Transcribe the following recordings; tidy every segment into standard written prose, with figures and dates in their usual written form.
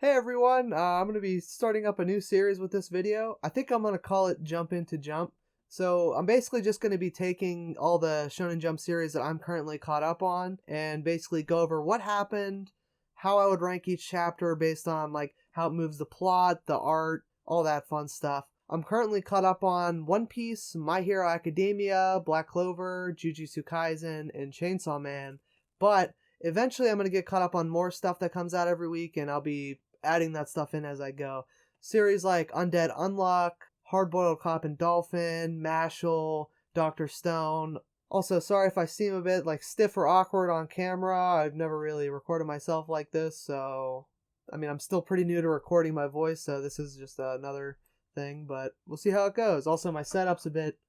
Hey everyone, I'm going to be starting up a new series with this video. I think I'm going to call it Jump Into Jump. So I'm basically just going to be taking all the Shonen Jump series that I'm currently caught up on and basically go over what happened, how I would rank each chapter based on like how it moves the plot, the art, all that fun stuff. I'm currently caught up on One Piece, My Hero Academia, Black Clover, Jujutsu Kaisen, and Chainsaw Man. But eventually I'm going to get caught up on more stuff that comes out every week, and I'll be adding that stuff in as I go. Series like Undead Unluck, Hardboiled Cop and Dolphin, Mashal, Dr. Stone. Also, sorry if I seem a bit like stiff or awkward on camera. I've never really recorded myself like this, so I'm still pretty new to recording my voice, so this is just another thing, but we'll see how it goes. Also, my setup's a bit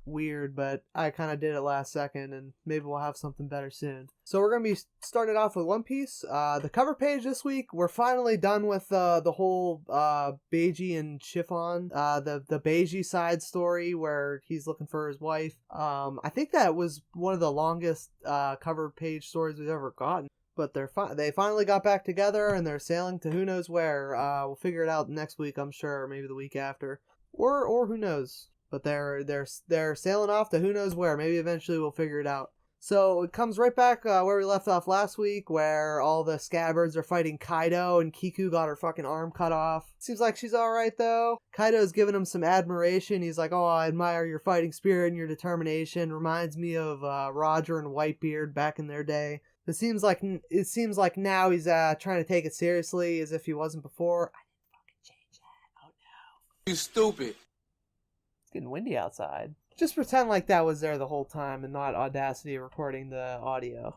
weird, but I kind of did it last second, and maybe we'll have something better soon. So we're going to be starting off with One Piece. The cover page this week, we're finally done with the whole Beiji and Chiffon, the Beiji side story where he's looking for his wife. I think that was one of the longest cover page stories we've ever gotten. But they finally got back together, and they're sailing to who knows where. We'll figure it out next week, I'm sure, or maybe the week after, or who knows. But they're sailing off to who knows where. Maybe eventually we'll figure it out. So it comes right back where we left off last week, where all the scabbards are fighting Kaido, and Kiku got her fucking arm cut off. Seems like she's alright though. Kaido's giving him some admiration. He's like, "Oh, I admire your fighting spirit and your determination. Reminds me of Roger and Whitebeard back in their day." It seems like now he's trying to take it seriously as if he wasn't before. I didn't fucking change that. Oh no. You stupid. It's getting windy outside. Just pretend like that was there the whole time and not Audacity recording the audio.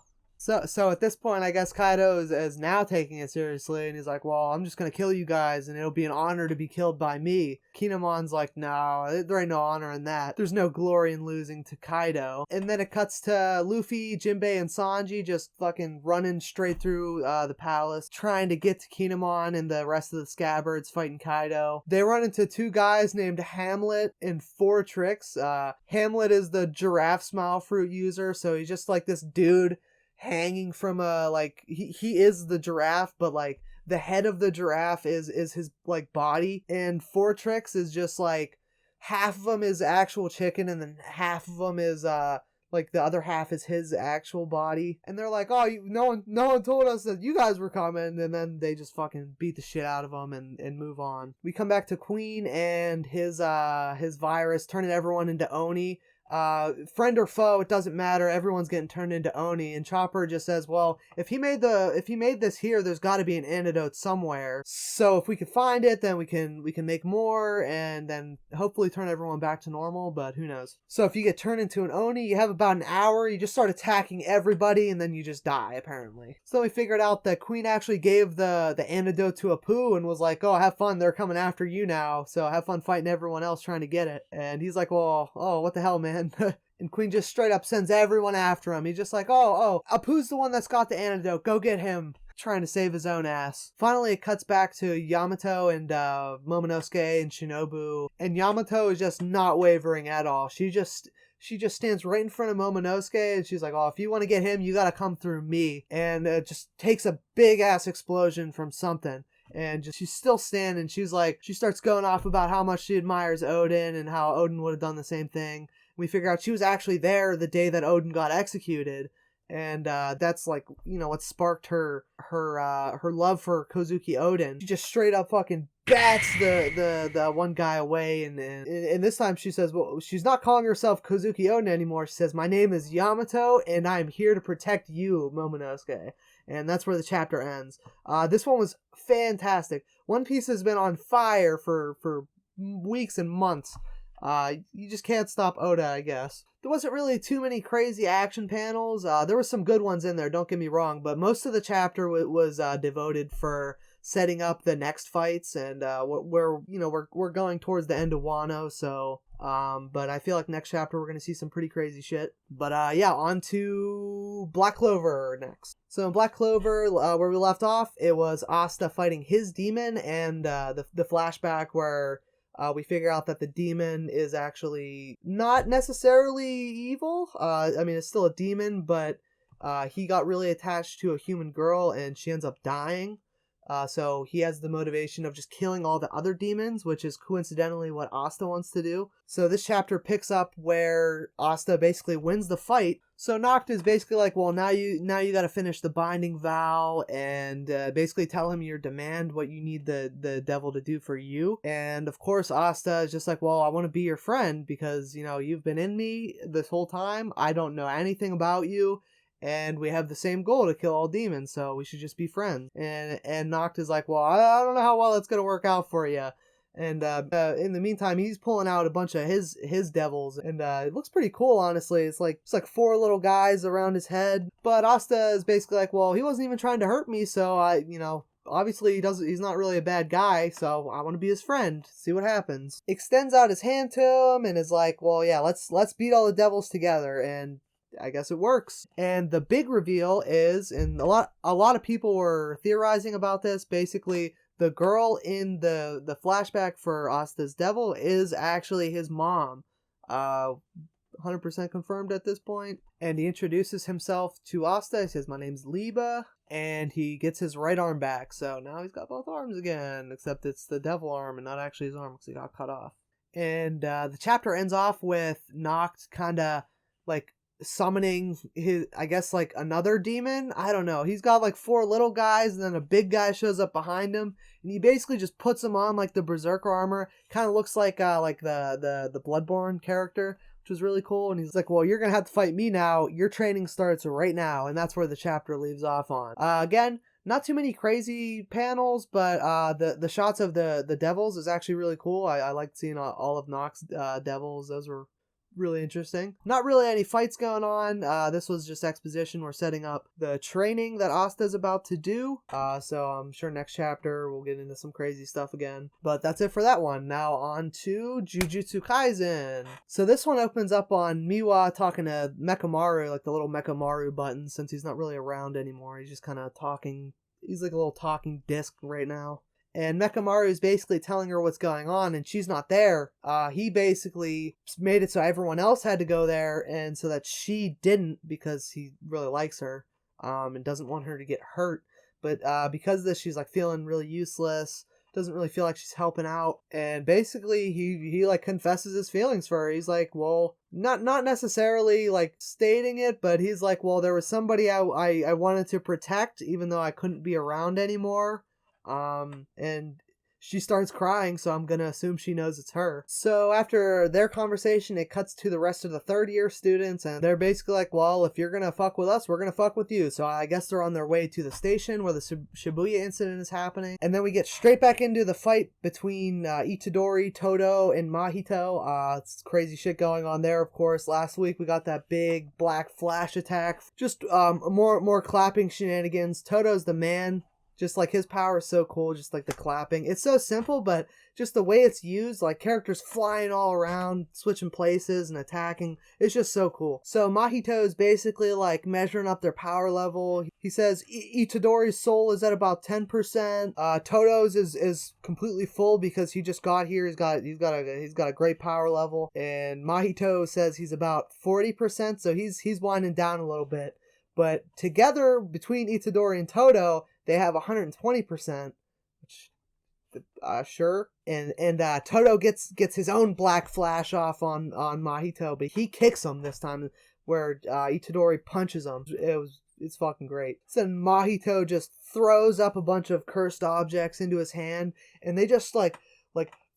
So at this point, I guess Kaido is now taking it seriously, and he's like, "Well, I'm just gonna kill you guys, and it'll be an honor to be killed by me." Kinemon's like, "No, there ain't no honor in that. There's no glory in losing to Kaido." And then it cuts to Luffy, Jinbei, and Sanji just fucking running straight through the palace, trying to get to Kinemon and the rest of the scabbards fighting Kaido. They run into two guys named Hamlet and Fortrix. Hamlet is the giraffe smile fruit user, so he's just like this dude hanging from he is the giraffe, but like the head of the giraffe is his like body, and Fortrix is just like half of him is actual chicken, and then half of him is like the other half is his actual body. And they're like, "Oh, no one told us that you guys were coming," and then they just fucking beat the shit out of him and move on. We come back to Queen and his virus turning everyone into Oni. Friend or foe, it doesn't matter. Everyone's getting turned into Oni, and Chopper just says, "Well, if he made this here, there's got to be an antidote somewhere. So if we can find it, then we can make more, and then hopefully turn everyone back to normal. But who knows?" So if you get turned into an Oni, you have about an hour. You just start attacking everybody, and then you just die apparently. So we figured out that Queen actually gave the antidote to Apu and was like, "Oh, have fun. They're coming after you now. So have fun fighting everyone else trying to get it." And he's like, "Well, oh, what the hell, man." And Queen just straight up sends everyone after him. He's just like, oh, Apu's the one that's got the antidote. Go get him. Trying to save his own ass. Finally, it cuts back to Yamato and Momonosuke and Shinobu. And Yamato is just not wavering at all. She just stands right in front of Momonosuke, and she's like, "Oh, if you want to get him, you gotta come through me." And it just takes a big ass explosion from something. And she's still standing. She starts going off about how much she admires Odin and how Odin would have done the same thing. We figure out she was actually there the day that Odin got executed, and that's like, what sparked her love for Kozuki Odin. She just straight up fucking bats the one guy away, and this time she says, well, she's not calling herself Kozuki Odin anymore. She says, "My name is Yamato, and I'm here to protect you, Momonosuke." And that's where the chapter ends. This one was fantastic. One Piece has been on fire for weeks and months. You just can't stop Oda, I guess. There wasn't really too many crazy action panels. There were some good ones in there, don't get me wrong, but most of the chapter was devoted for setting up the next fights, and we're going towards the end of Wano, so but I feel like next chapter we're gonna see some pretty crazy shit. But on to Black Clover next. So in Black Clover, where we left off, it was Asta fighting his demon, and the flashback where we figure out that the demon is actually not necessarily evil. It's still a demon, but he got really attached to a human girl, and she ends up dying. So he has the motivation of just killing all the other demons, which is coincidentally what Asta wants to do. So this chapter picks up where Asta basically wins the fight. So Noct is basically like, well, now you got to finish the binding vow and basically tell him your demand, what you need the devil to do for you. And of course, Asta is just like, well, I want to be your friend because, you've been in me this whole time. I don't know anything about you. And we have the same goal to kill all demons, so we should just be friends. And Noct is like, well, I don't know how well it's going to work out for you. And in the meantime, he's pulling out a bunch of his devils, and it looks pretty cool, honestly. It's like 4 little guys around his head. But Asta is basically like, well, he wasn't even trying to hurt me, so obviously he's not really a bad guy, so I want to be his friend. See what happens. Extends out his hand to him and is like, well, yeah, let's beat all the devils together. And I guess it works. And the big reveal is, and a lot of people were theorizing about this, basically the girl in the flashback for Asta's devil is actually his mom. 100% confirmed at this point. And he introduces himself to Asta. He says, my name's Liba. And he gets his right arm back. So now he's got both arms again, except it's the devil arm and not actually his arm because he got cut off. And the chapter ends off with Noct kind of like summoning his, I guess, like another demon. I don't know. He's got like 4 little guys, and then a big guy shows up behind him, and he basically just puts him on like the berserker armor. Kind of looks like the Bloodborne character, which was really cool. And he's like, well, you're gonna have to fight me now. Your training starts right now. And that's where the chapter leaves off on. Again, not too many crazy panels, but the shots of the devils is actually really cool. I liked seeing all of Noct's devils. Those were really interesting. Not really any fights going on. This was just exposition. We're setting up the training that Asta's about to do. So I'm sure next chapter we'll get into some crazy stuff again. But that's it for that one. Now on to Jujutsu Kaisen. So this one opens up on Miwa talking to Mechamaru, like the little Mechamaru button, since he's not really around anymore. He's just kind of talking. He's like a little talking disc right now. And Mechamaru is basically telling her what's going on, and she's not there. He basically made it so everyone else had to go there, and so that she didn't, because he really likes her, and doesn't want her to get hurt. But because of this, she's like feeling really useless, doesn't really feel like she's helping out, and basically he like confesses his feelings for her. He's like, well, not necessarily like stating it, but he's like, well, there was somebody I wanted to protect, even though I couldn't be around anymore. And she starts crying, so I'm gonna assume she knows it's her. So after their conversation, it cuts to the rest of the 3rd-year students, and they're basically like, well, if you're gonna fuck with us, we're gonna fuck with you. So I guess they're on their way to the station where the Shibuya incident is happening. And then we get straight back into the fight between Itadori, Todo, and Mahito. It's crazy shit going on there, of course. Last week we got that big black flash attack. Just more clapping shenanigans. Todo's the man. Just like his power is so cool, just like the clapping. It's so simple, but just the way it's used, like characters flying all around, switching places and attacking. It's just so cool. So Mahito is basically like measuring up their power level. He says Itadori's soul is at about 10%. Todo's is completely full because he just got here. He's got a great power level. And Mahito says he's about 40%, so he's winding down a little bit. But together, between Itadori and Todo, they have 120%, which, sure. And Todo gets his own black flash off on Mahito, but he kicks him this time, where Itadori punches him. It's fucking great. So then Mahito just throws up a bunch of cursed objects into his hand, and they just like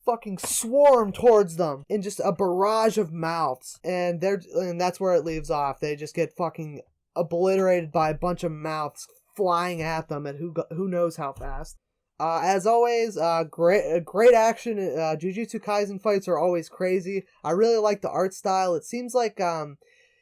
fucking swarm towards them in just a barrage of mouths. And that's where it leaves off. They just get fucking obliterated by a bunch of mouths flying at them at who knows how fast. As always, great action. Jujutsu Kaisen fights are always crazy. I really like the art style. It seems like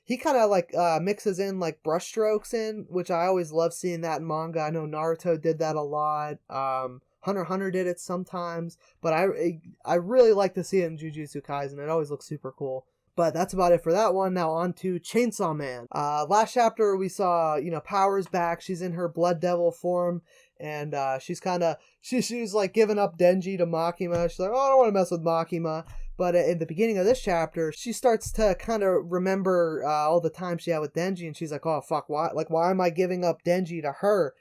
he kind of like mixes in like brushstrokes in, which I always love seeing that in manga. I know Naruto did that a lot. Hunter x Hunter did it sometimes, but I really like to see it in Jujutsu Kaisen. It always looks super cool. But that's about it for that one. Now on to Chainsaw Man. Last chapter we saw, Power's back. She's in her Blood Devil form, and she's she's like giving up Denji to Makima. She's like, oh, I don't want to mess with Makima. But in the beginning of this chapter, she starts to kind of remember all the time she had with Denji, and she's like, oh fuck, why am I giving up Denji to her?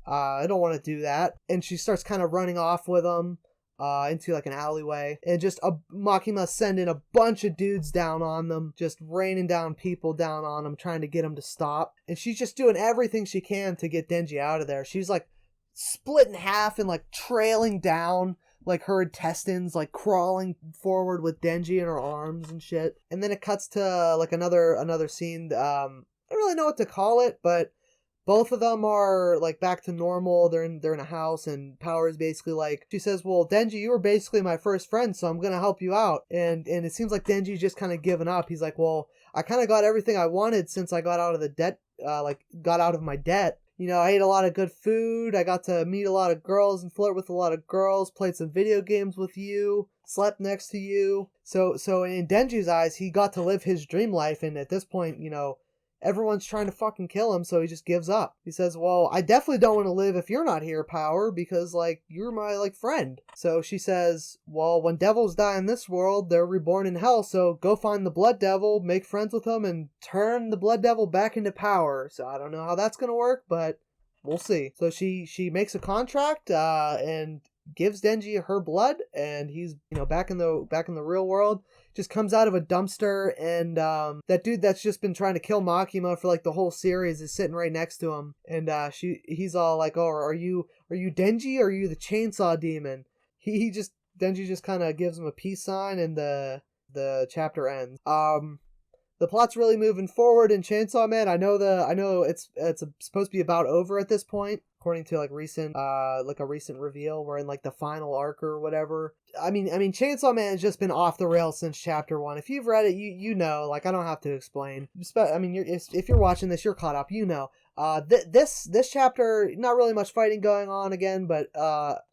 I don't want to do that. And she starts kind of running off with him into like an alleyway, and just Makima sending a bunch of dudes down on them, just raining down people down on them, trying to get them to stop. And she's just doing everything she can to get Denji out of there. She's like split in half and like trailing down, like her intestines, like crawling forward with Denji in her arms and shit. And then it cuts to like another scene. I don't really know what to call it, but both of them are like back to normal. They're in a house, and Power is basically like, she says, well, Denji, you were basically my first friend, so I'm gonna help you out. And it seems like Denji's just kind of given up. He's like, well, I kind of got everything I wanted since I got out of the debt, got out of my debt. You know, I ate a lot of good food. I got to meet a lot of girls and flirt with a lot of girls, played some video games with you, slept next to you. So in Denji's eyes, he got to live his dream life, and at this point, you know, everyone's trying to fucking kill him, so he just gives up. He says, well, I definitely don't want to live if you're not here, Power, because, like, you're my, like, friend. So she says, well, when devils die in this world, they're reborn in hell, so go find the Blood Devil, make friends with him, and turn the Blood Devil back into Power. So I don't know how that's gonna work, but we'll see. So she makes a contract, and gives Denji her blood, and he's, you know, back in the real world. Just comes out of a dumpster, and that dude that's just been trying to kill Makima for like the whole series is sitting right next to him, and he's all like, oh, are you Denji, or are you the chainsaw demon? Denji just kind of gives him a peace sign, and the chapter ends. The plot's really moving forward in Chainsaw Man. I know it's supposed to be about over at this point, according to like a recent reveal. We're in like the final arc or whatever. I mean, Chainsaw Man has just been off the rails since chapter 1. If you've read it, you know. Like, I don't have to explain. I mean, if you're watching this, you're caught up. You know. This chapter, not really much fighting going on again, but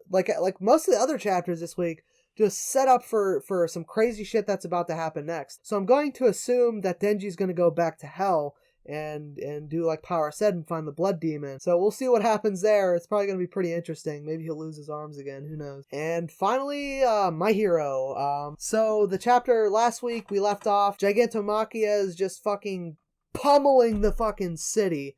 like most of the other chapters this week, just set up for some crazy shit that's about to happen next. So I'm going to assume that Denji's going to go back to hell and do like Power said and find the blood demon. So we'll see what happens there. It's probably going to be pretty interesting. Maybe he'll lose his arms again. Who knows? And finally, My Hero. So the chapter last week we left off, Gigantomachia is just fucking pummeling the fucking city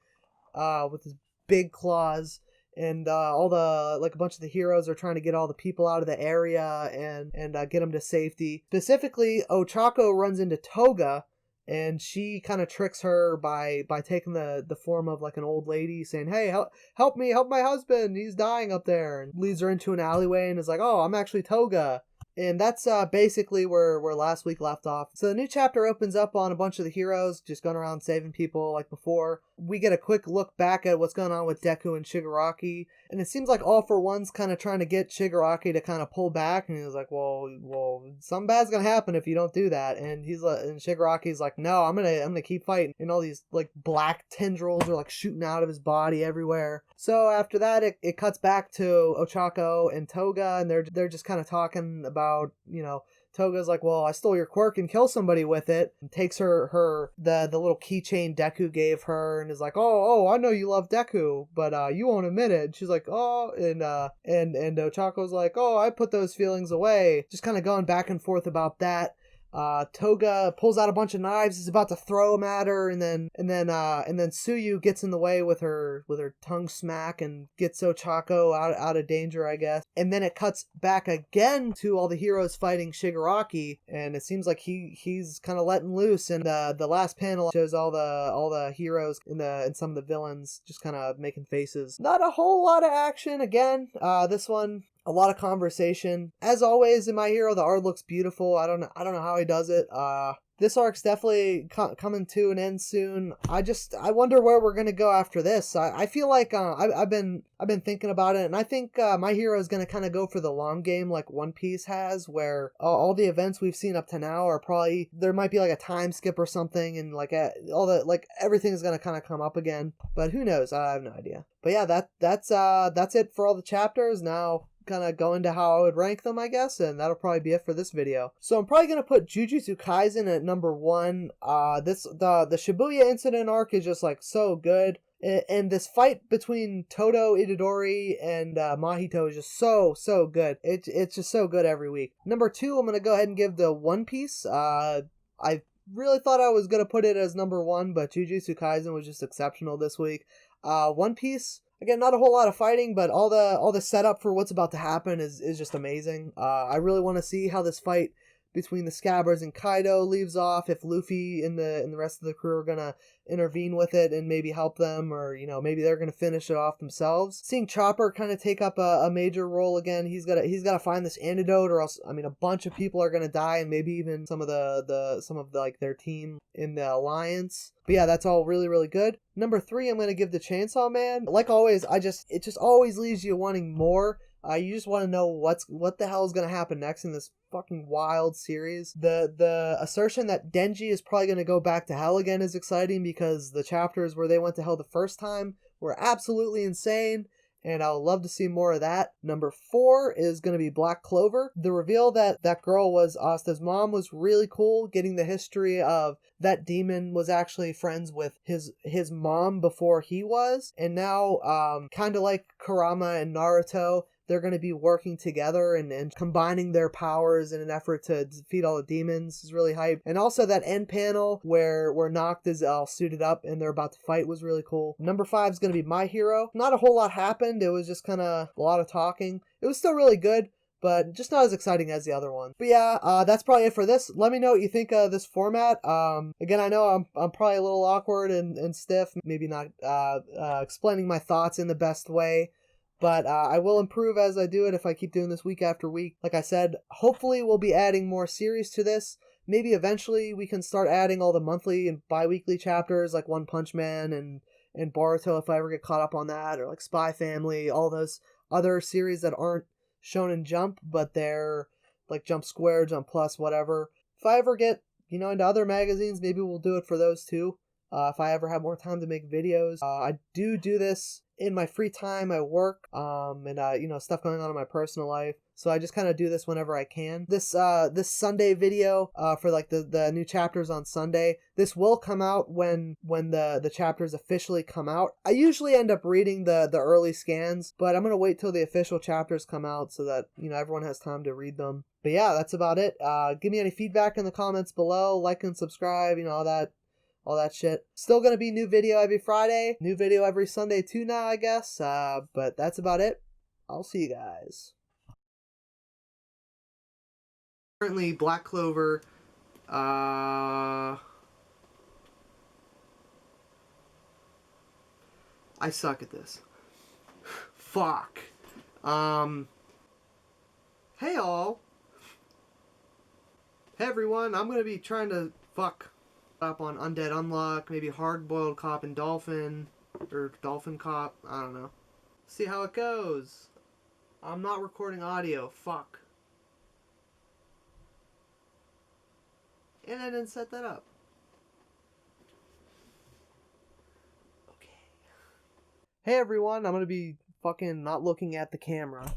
with his big claws. And all the, like, a bunch of the heroes are trying to get all the people out of the area and get them to safety. Specifically, Ochako runs into Toga, and she kind of tricks her by taking the form of, like, an old lady, saying, hey, help me, help my husband, he's dying up there. And leads her into an alleyway and is like, oh, I'm actually Toga. And that's basically where last week left off. So the new chapter opens up on a bunch of the heroes just going around saving people like before. We get a quick look back at what's going on with Deku and Shigaraki. And it seems like All for One's kind of trying to get Shigaraki to kind of pull back. And he's like, well, something bad's going to happen if you don't do that. And and Shigaraki's like, no, I'm going to keep fighting. And all these like black tendrils are like shooting out of his body everywhere. So after that, it cuts back to Ochako and Toga, and they're just kind of talking about, you know, Toga's like, well, I stole your quirk and kill somebody with it. And takes the little keychain Deku gave her and is like, oh, I know you love Deku, but you won't admit it. And she's like, oh, and Ochako's like, oh, I put those feelings away. Just kind of going back and forth about that. Toga pulls out a bunch of knives, is about to throw them at her, and then Tsuyu gets in the way with her tongue smack and gets Ochako out of danger, I guess. And then it cuts back again to all the heroes fighting Shigaraki, and it seems like he's kind of letting loose. And the last panel shows all the heroes and some of the villains just kind of making faces. Not a whole lot of action again. This one, a lot of conversation. As always in My Hero, the art looks beautiful. I don't know how he does it. This arc's definitely coming to an end soon. I wonder where we're gonna go after this. I feel like I've been thinking about it, and I think My Hero is gonna kind of go for the long game like One Piece has, where all the events we've seen up to now are probably, there might be like a time skip or something, and like all the, like, everything's gonna kind of come up again. But who knows? I have no idea. But yeah, that's it for all the chapters. Now, kind of go into how I would rank them, I guess, and that'll probably be it for this video. So I'm probably going to put Jujutsu Kaisen at number 1. The Shibuya incident arc is just like so good, and this fight between Todo Itadori and Mahito is just so good. It's just so good every week. Number 2, I'm going to go ahead and give the One Piece. I really thought I was going to put it as number 1, but Jujutsu Kaisen was just exceptional this week. One Piece, Again, not a whole lot of fighting, but all the setup for what's about to happen is just amazing. I really want to see how this fight between the Scabbards and Kaido leaves off, if Luffy and the rest of the crew are gonna intervene with it and maybe help them, or, you know, maybe they're gonna finish it off themselves. Seeing Chopper kind of take up a major role again, he's gotta find this antidote, or else, I mean, a bunch of people are gonna die, and maybe even some of like their team in the alliance. But yeah, that's all really, really good. Number 3, I'm gonna give the Chainsaw Man. Like always, it just always leaves you wanting more. You just want to know what the hell is going to happen next in this fucking wild series. The assertion that Denji is probably going to go back to hell again is exciting, because the chapters where they went to hell the first time were absolutely insane, and I would love to see more of that. Number 4 is going to be Black Clover. The reveal that that girl was Asta's mom was really cool, getting the history of that demon was actually friends with his mom before he was, and now kind of like Kurama and Naruto, they're going to be working together and combining their powers in an effort to defeat all the demons is really hype. And also that end panel where Noct is all suited up and they're about to fight was really cool. Number 5 is going to be My Hero. Not a whole lot happened. It was just kind of a lot of talking. It was still really good, but just not as exciting as the other one. But yeah, that's probably it for this. Let me know what you think of this format. Again, I know I'm probably a little awkward and stiff, maybe not explaining my thoughts in the best way. But I will improve as I do it if I keep doing this week after week. Like I said, hopefully we'll be adding more series to this. Maybe eventually we can start adding all the monthly and bi-weekly chapters like One Punch Man and Boruto if I ever get caught up on that, or like Spy Family, all those other series that aren't Shonen Jump, but they're like Jump Square, Jump Plus, whatever. If I ever get, into other magazines, maybe we'll do it for those too. If I ever have more time to make videos. I do this in my free time. I work, and stuff going on in my personal life. So I just kind of do this whenever I can. This Sunday video, for like the new chapters on Sunday, this will come out when the chapters officially come out. I usually end up reading the early scans, but I'm going to wait till the official chapters come out so that, everyone has time to read them. But yeah, that's about it. Give me any feedback in the comments below, like and subscribe, all that shit. Still gonna be new video every Friday, new video every Sunday too now, I guess. But that's about it. I'll see you guys. Currently, Black Clover, I suck at this. Fuck. Hey all. Hey everyone, I'm gonna be trying to up on Undead Unluck, maybe Hard Boiled Cop and Dolphin, or Dolphin Cop, I don't know. See how it goes. I'm not recording audio, fuck. And I didn't set that up. Okay. Hey everyone, I'm gonna be fucking not looking at the camera.